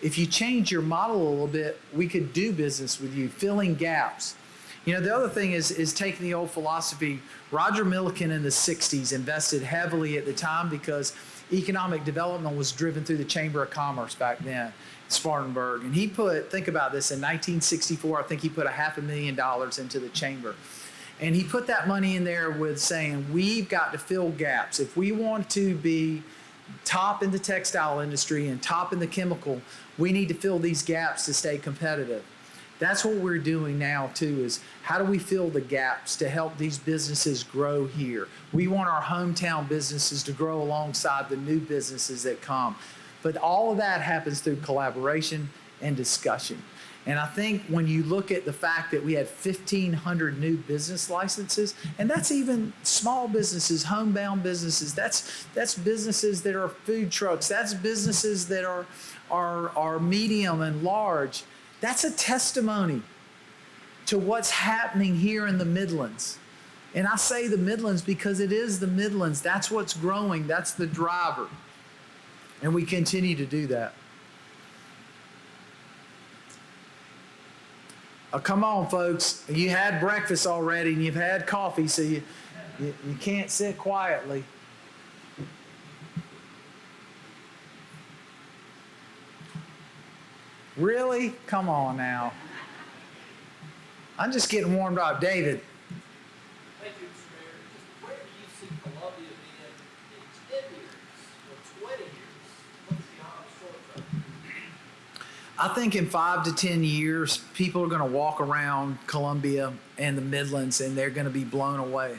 if you change your model a little bit, we could do business with you, filling gaps. The other thing is taking the old philosophy. Roger Milliken in the 60s invested heavily at the time because economic development was driven through the Chamber of Commerce back then, Spartanburg. And he think about this, in 1964, I think he put $500,000 into the chamber. And he put that money in there with saying, we've got to fill gaps. If we want to be top in the textile industry and top in the chemical, we need to fill these gaps to stay competitive. That's what we're doing now too, is how do we fill the gaps to help these businesses grow here? We want our hometown businesses to grow alongside the new businesses that come. But all of that happens through collaboration and discussion. And I think when you look at the fact that we had 1,500 new business licenses, and that's even small businesses, homebound businesses, that's businesses that are food trucks, that's businesses that are medium and large. That's a testimony to what's happening here in the Midlands. And I say the Midlands because it is the Midlands. That's what's growing. That's the driver. And we continue to do that. Oh, come on, folks. You had breakfast already and you've had coffee, so you can't sit quietly. Really? Come on now. I'm just getting warmed up. David. Thank you, Mr. Mayor. Just where do you see Columbia being in 10 years or 20 years? What's the honest short term? I think in 5 to 10 years, people are going to walk around Columbia and the Midlands and they're going to be blown away.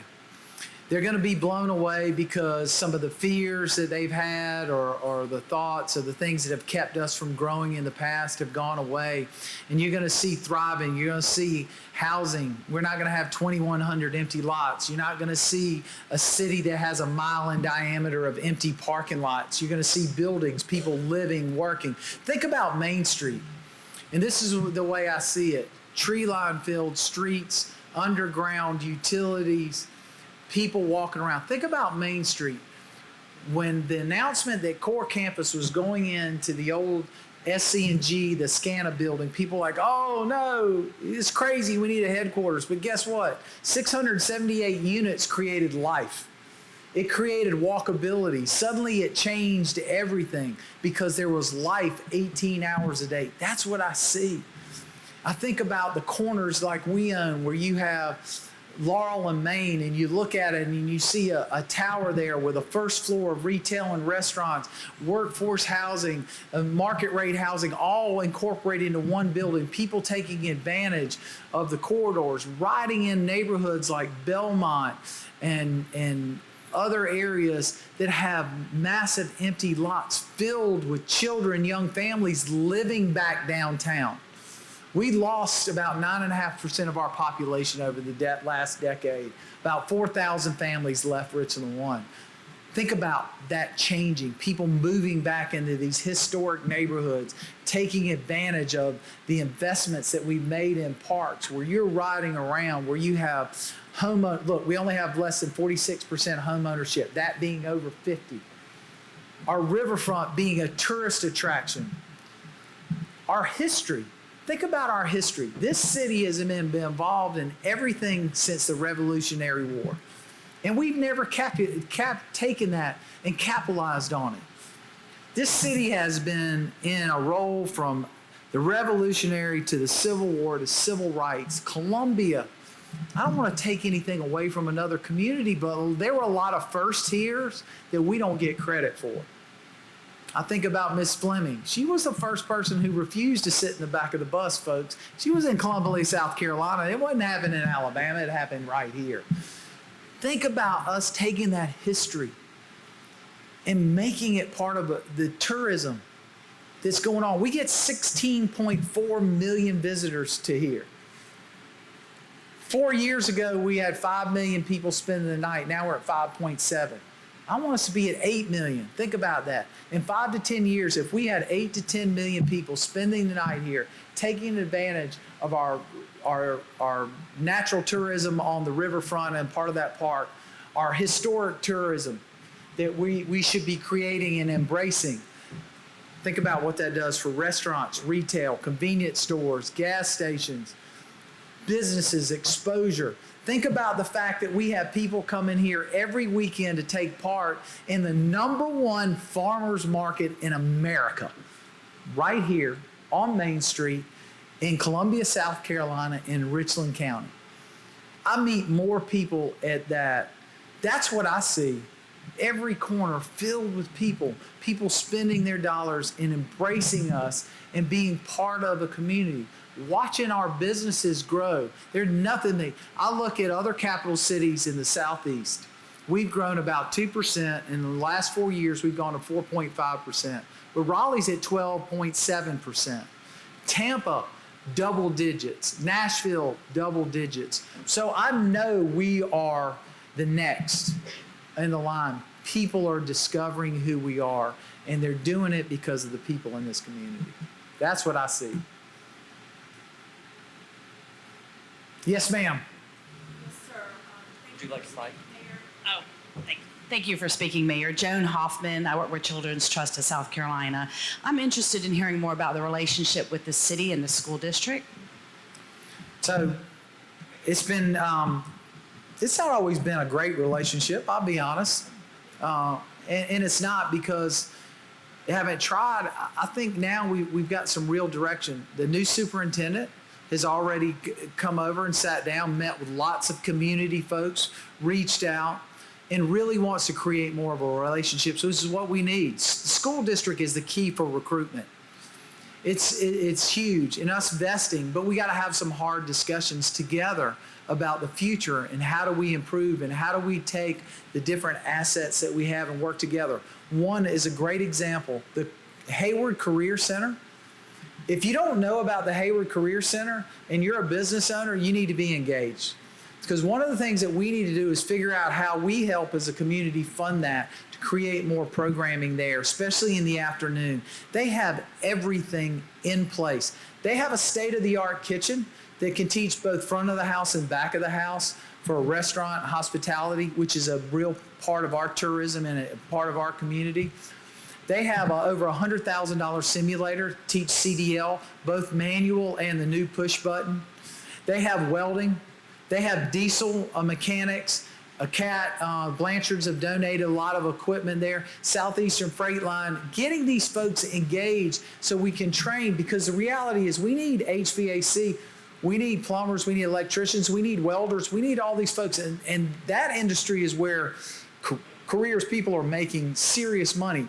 They're going to be blown away because some of the fears that they've had or the thoughts or the things that have kept us from growing in the past have gone away. And you're going to see thriving. You're going to see housing. We're not going to have 2,100 empty lots. You're not going to see a city that has a mile in diameter of empty parking lots. You're going to see buildings, people living, working. Think about Main Street. And this is the way I see it. Tree-lined filled streets, underground utilities, people walking around. Think about Main Street. When the announcement that Core Campus was going into the old SC&G, the SCANA building, people were like, oh no, it's crazy, we need a headquarters. But guess what? 678 units created life. It created walkability. Suddenly it changed everything because there was life 18 hours a day. That's what I see. I think about the corners like we own where you have Laurel and Main, and you look at it and you see a tower there with a first floor of retail and restaurants, workforce housing, market rate housing, all incorporated into one building, people taking advantage of the corridors, riding in neighborhoods like Belmont and other areas that have massive empty lots filled with children, young families living back downtown. We lost about 9.5% of our population over the last decade. About 4,000 families left Richland 1. Think about that changing, people moving back into these historic neighborhoods, taking advantage of the investments that we made in parks, where you're riding around, where you have look, we only have less than 46% home ownership, that being over 50. Our riverfront being a tourist attraction. Our history. Think about our history. This city has been involved in everything since the Revolutionary War. And we've never taken that and capitalized on it. This city has been in a role from the Revolutionary to the Civil War to civil rights. Columbia, I don't want to take anything away from another community, but there were a lot of firsts here that we don't get credit for. I think about Miss Fleming. She was the first person who refused to sit in the back of the bus, folks. She was in Columbia, South Carolina. It wasn't happening in Alabama. It happened right here. Think about us taking that history and making it part of the tourism that's going on. We get 16.4 million visitors to here. 4 years ago, we had 5 million people spending the night. Now we're at 5.7. I want us to be at 8 million. Think about that. In 5 to 10 years, if we had 8 to 10 million people spending the night here, taking advantage of our natural tourism on the riverfront and part of that park, our historic tourism that we should be creating and embracing. Think about what that does for restaurants, retail, convenience stores, gas stations, businesses, exposure. Think about the fact that we have people coming here every weekend to take part in the #1 farmers market in America, right here on Main Street in Columbia, South Carolina, in Richland County. I meet more people at that. That's what I see. Every corner filled with people spending their dollars and embracing us and being part of a community. Watching our businesses grow. There's nothing I look at other capital cities in the Southeast. We've grown about 2%. In the last 4 years, we've gone to 4.5%. But Raleigh's at 12.7%. Tampa, double digits. Nashville, double digits. So I know we are the next in the line. People are discovering who we are, and they're doing it because of the people in this community. That's what I see. Yes, ma'am. Would you like a slide? Oh, thank you for speaking, Mayor. Joan Hoffman. I work with Children's Trust of South Carolina. I'm interested in hearing more about the relationship with the city and the school district. So it's been, it's not always been a great relationship, I'll be honest. And it's not because they haven't tried. I think now we've got some real direction. The new superintendent has already come over and sat down, met with lots of community folks, reached out, and really wants to create more of a relationship. So this is what we need. The school district is the key for recruitment. It's huge in us vesting, but we got to have some hard discussions together about the future and how do we improve and how do we take the different assets that we have and work together. One is a great example, the Hayward Career Center. If you don't know about the Hayward Career Center and you're a business owner, you need to be engaged. Because one of the things that we need to do is figure out how we help as a community fund that to create more programming there, especially in the afternoon. They have everything in place. They have a state-of-the-art kitchen that can teach both front of the house and back of the house for a restaurant, hospitality, which is a real part of our tourism and a part of our community. They have over $100,000 simulator, teach CDL, both manual and the new push button. They have welding. They have diesel mechanics. Blanchards have donated a lot of equipment there. Southeastern Freight Line, getting these folks engaged so we can train, because the reality is we need HVAC, we need plumbers, we need electricians, we need welders, we need all these folks. And that industry is where careers, people are making serious money.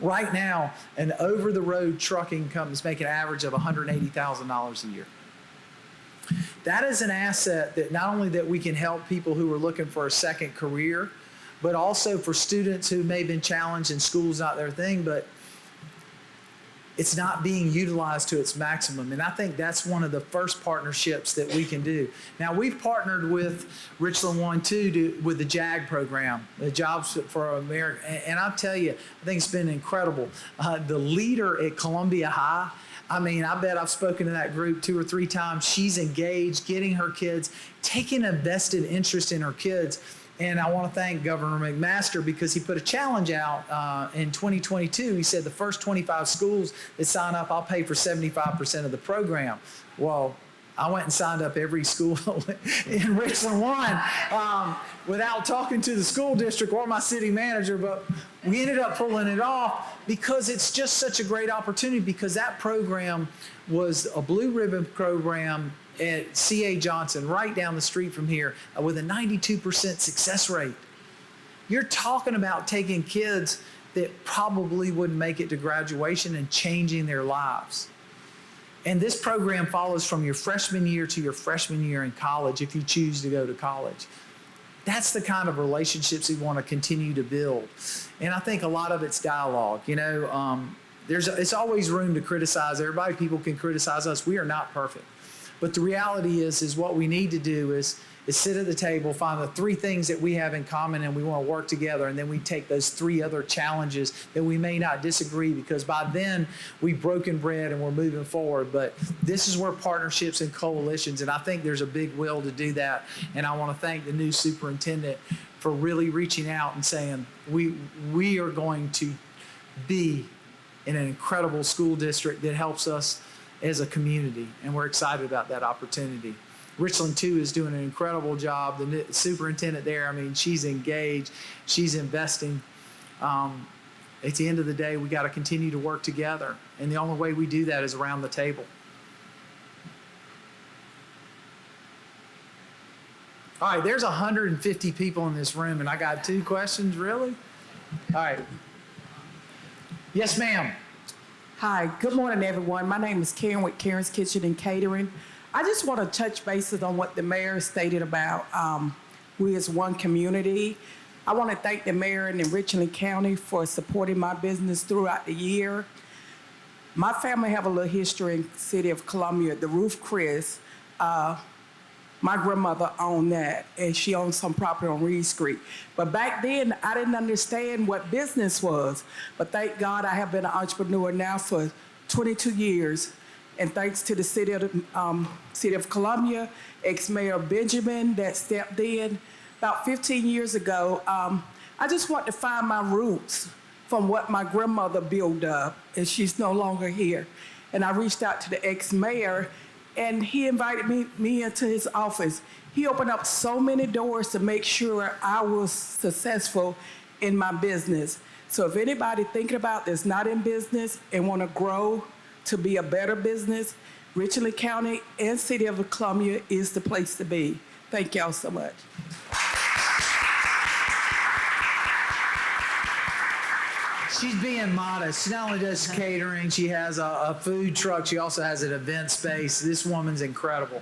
Right now, an over-the-road trucking company is making an average of $180,000 a year. That is an asset that not only that we can help people who are looking for a second career, but also for students who may have been challenged and school's not their thing, but it's not being utilized to its maximum. And I think that's one of the first partnerships that we can do. Now, we've partnered with Richland 1-2 with the JAG program, the Jobs for America. And I'll tell you, I think it's been incredible. The leader at Columbia High, I mean, I bet I've spoken to that group 2 or 3 times. She's engaged, getting her kids, taking a vested interest in her kids. And I want to thank Governor McMaster because he put a challenge out in 2022. He said the first 25 schools that sign up, I'll pay for 75% of the program. Well, I went and signed up every school in Richland 1 without talking to the school district or my city manager, but we ended up pulling it off because it's just such a great opportunity, because that program was a blue ribbon program at C.A. Johnson, right down the street from here, with a 92% success rate. You're talking about taking kids that probably wouldn't make it to graduation and changing their lives. And this program follows from your freshman year to your freshman year in college if you choose to go to college. That's the kind of relationships we want to continue to build. And I think a lot of it's dialogue. You know, it's always room to criticize everybody. People can criticize us. We are not perfect. But the reality is what we need to do is sit at the table, find the 3 things that we have in common and we want to work together, and then we take those 3 other challenges that we may not disagree, because by then we've broken bread and we're moving forward. But this is where partnerships and coalitions, and I think there's a big will to do that. And I want to thank the new superintendent for really reaching out and saying we are going to be in an incredible school district that helps us as a community, and we're excited about that opportunity. Richland 2 is doing an incredible job. The superintendent there, I mean, she's engaged, she's investing. At the end of the day, we got to continue to work together, and the only way we do that is around the table. All right, there's 150 people in this room, and I got 2 questions, really? All right. Yes, ma'am. Hi, good morning, everyone. My name is Karen with Karen's Kitchen and Catering. I just want to touch bases on what the mayor stated about we as one community. I want to thank the mayor and the Richland County for supporting my business throughout the year. My family have a little history in the city of Columbia. The roof Chris, my grandmother owned that, and she owned some property on Reed Street. But back then, I didn't understand what business was. But thank God I have been an entrepreneur now for 22 years. And thanks to the city of Columbia, ex-mayor Benjamin that stepped in about 15 years ago, I just want to find my roots from what my grandmother built up, and she's no longer here. And I reached out to the ex-mayor, and he invited me into his office. He opened up so many doors to make sure I was successful in my business. So if anybody thinking about this, not in business, and want to grow to be a better business, Richland County and City of Columbia is the place to be. Thank y'all so much. She's being modest. She not only does catering, she has a food truck. She also has an event space. This woman's incredible.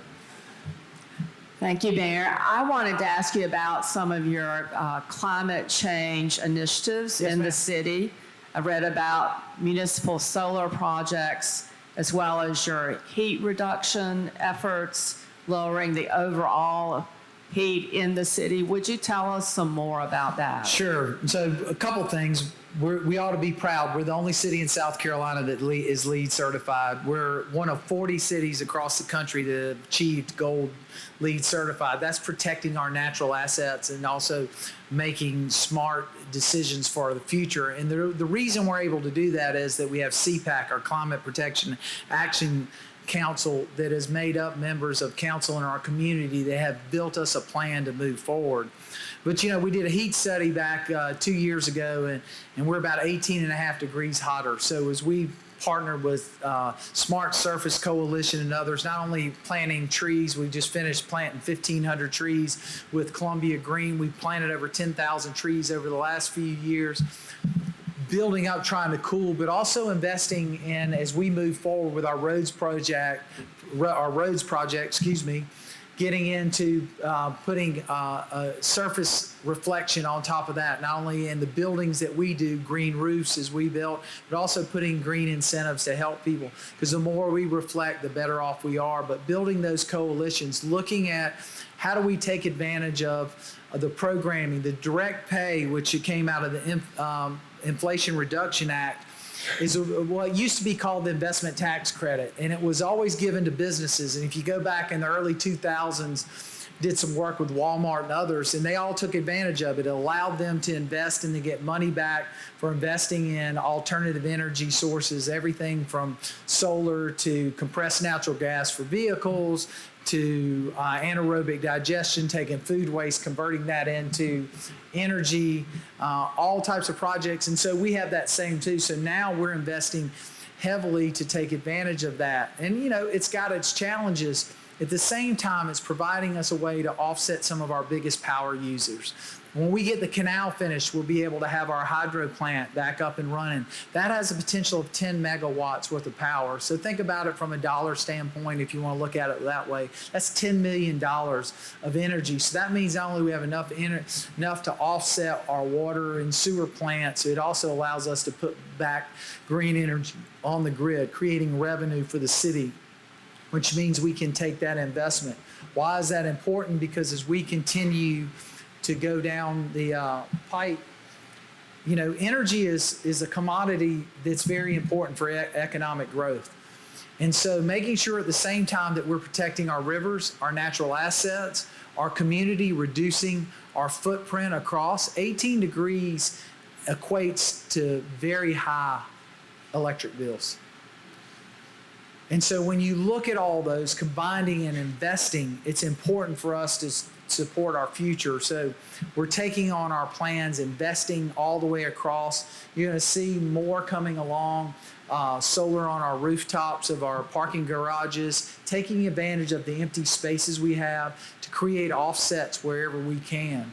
Thank you, Mayor. I wanted to ask you about some of your climate change initiatives in the city. I read about municipal solar projects as well as your heat reduction efforts, lowering the overall heat in the city. Would you tell us some more about that? Sure. So a couple things. We ought to be proud. We're the only city in South Carolina that is LEED certified. We're one of 40 cities across the country that have achieved gold LEED certified. That's protecting our natural assets and also making smart decisions for the future. And the reason we're able to do that is that we have CPAC, our Climate Protection Action Council, that is made up members of council in our community that have built us a plan to move forward. But we did a heat study back 2 years ago, and we're about 18.5 degrees hotter. So as we partnered with Smart Surface Coalition and others, not only planting trees, we just finished planting 1,500 trees with Columbia Green. We planted over 10,000 trees over the last few years, building up, trying to cool, but also investing in, as we move forward with our roads project, getting into putting a surface reflection on top of that, not only in the buildings that we do, green roofs as we built, but also putting green incentives to help people. Because the more we reflect, the better off we are. But building those coalitions, looking at how do we take advantage of the programming, the direct pay, which it came out of the Inflation Reduction Act, is what used to be called the investment tax credit, and it was always given to businesses. And if you go back in the early 2000s, did some work with Walmart and others, and they all took advantage of it. It allowed them to invest and to get money back for investing in alternative energy sources, everything from solar to compressed natural gas for vehicles, to anaerobic digestion, taking food waste, converting that into energy, all types of projects. And so we have that same too. So now we're investing heavily to take advantage of that. And it's got its challenges. At the same time, it's providing us a way to offset some of our biggest power users. When we get the canal finished, we'll be able to have our hydro plant back up and running. That has a potential of 10 megawatts worth of power. So think about it from a dollar standpoint, if you want to look at it that way. That's $10 million of energy. So that means not only we have enough to offset our water and sewer plants, it also allows us to put back green energy on the grid, creating revenue for the city, which means we can take that investment. Why is that important? Because as we continue to go down the pipe, energy is a commodity that's very important for economic growth. And so making sure at the same time that we're protecting our rivers, our natural assets, our community, reducing our footprint across, 18 degrees equates to very high electric bills. And so when you look at all those, combining and investing, it's important for us to support our future. So we're taking on our plans, investing all the way across. You're going to see more coming along, solar on our rooftops of our parking garages, taking advantage of the empty spaces we have to create offsets wherever we can.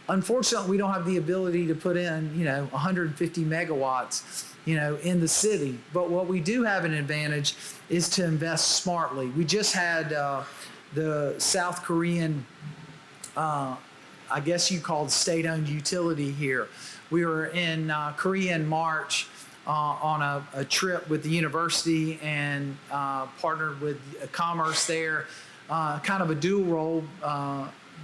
Unfortunately, we don't have the ability to put in, 150 megawatts, in the city. But what we do have an advantage is to invest smartly. We just had the South Korean, I guess you called state-owned utility here. We were in Korea in March on a trip with the university and partnered with commerce there, kind of a dual role.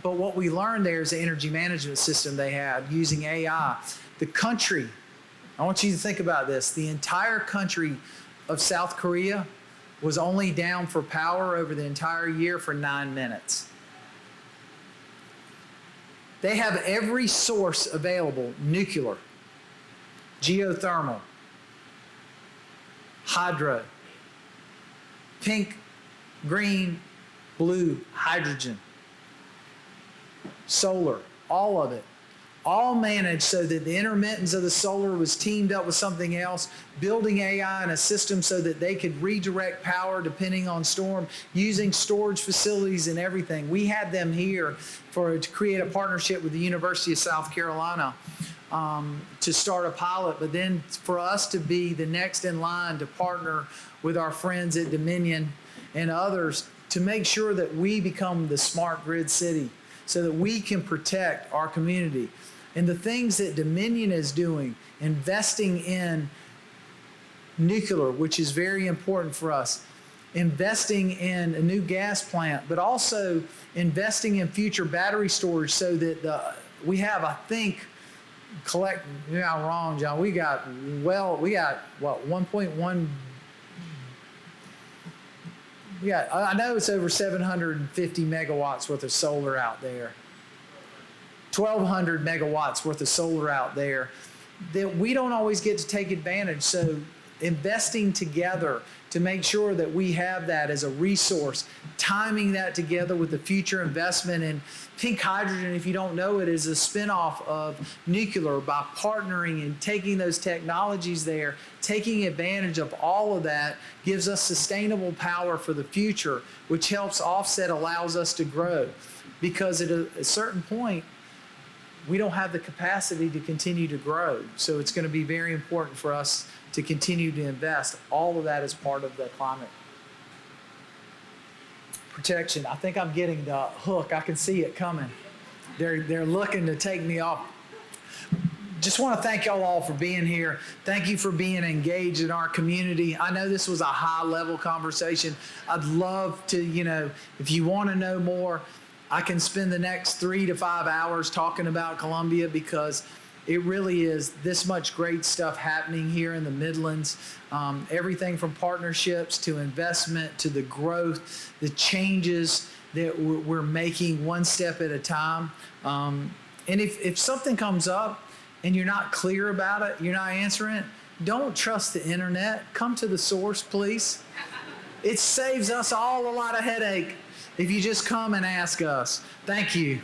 But what we learned there is the energy management system they had using AI. The country, I want you to think about this, the entire country of South Korea was only down for power over the entire year for 9 minutes. They have every source available: nuclear, geothermal, hydro, pink, green, blue, hydrogen, solar, all of it. All managed so that the intermittence of the solar was teamed up with something else, building AI in a system so that they could redirect power depending on storm, using storage facilities and everything. We had them here to create a partnership with the University of South Carolina to start a pilot, but then for us to be the next in line to partner with our friends at Dominion and others to make sure that we become the smart grid city so that we can protect our community. And the things that Dominion is doing, investing in nuclear, which is very important for us, investing in a new gas plant, but also investing in future battery storage so that we have, I think, you're not wrong, John, we got what, 1.1, I know it's over 750 megawatts worth of solar out there. 1,200 megawatts worth of solar out there that we don't always get to take advantage. So investing together to make sure that we have that as a resource, timing that together with the future investment in pink hydrogen, if you don't know it, is a spinoff of nuclear. By partnering and taking those technologies there, taking advantage of all of that gives us sustainable power for the future, which helps offset, allows us to grow. Because at a certain point, we don't have the capacity to continue to grow. So it's going to be very important for us to continue to invest. All of that is part of the climate protection. I think I'm getting the hook. I can see it coming. They're looking to take me off. Just want to thank y'all all for being here. Thank you for being engaged in our community. I know this was a high-level conversation. I'd love to, if you want to know more, I can spend the next 3 to 5 hours talking about Columbia because it really is this much great stuff happening here in the Midlands. Everything from partnerships to investment to the growth, the changes that we're making one step at a time. And if something comes up and you're not clear about it, you're not answering it, don't trust the internet. Come to the source, please. It saves us all a lot of headache if you just come and ask us. Thank you.